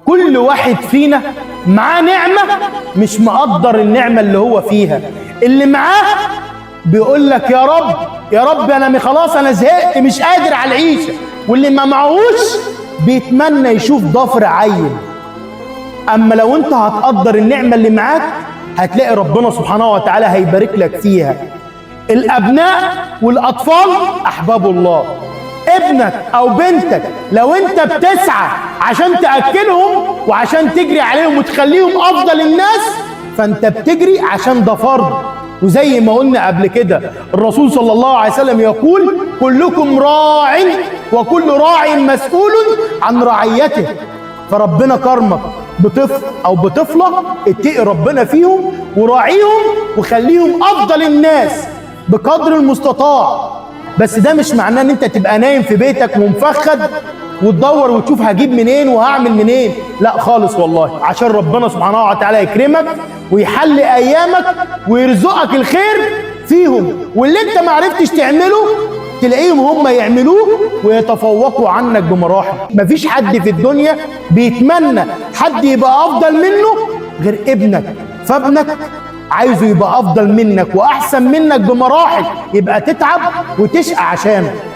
كل واحد فينا معاه نعمة مش مقدر النعمة اللي هو فيها. اللي معاه بيقول لك يا رب يا رب أنا خلاص أنا زهقت مش قادر على العيشة، واللي ما معهوش بيتمنى يشوف ضفر عين. أما لو أنت هتقدر النعمة اللي معاك هتلاقي ربنا سبحانه وتعالى هيبارك لك فيها. الأبناء والأطفال أحباب الله. ابنك أو بنتك لو أنت بتسعى عشان تأكلهم وعشان تجري عليهم وتخليهم أفضل الناس، فأنت بتجري عشان ده فرض. وزي ما قلنا قبل كده الرسول صلى الله عليه وسلم يقول كلكم راع وكل راع مسؤول عن رعيته. فربنا كرمك بطفل أو بطفلة، اتقي ربنا فيهم وراعيهم وخليهم أفضل الناس بقدر المستطاع. بس ده مش معناه ان انت تبقى نايم في بيتك ومفخد وتدور وتشوف هجيب منين وهعمل منين، لا خالص والله، عشان ربنا سبحانه وتعالى يكرمك ويحل ايامك ويرزقك الخير فيهم، واللي انت ما عرفتش تعمله تلاقيهم هم يعملوه ويتفوقوا عنك بمراحل. مفيش حد في الدنيا بيتمنى حد يبقى افضل منه غير ابنك، فابنك عايزه يبقى افضل منك واحسن منك بمراحل، يبقى تتعب وتشقى عشانه.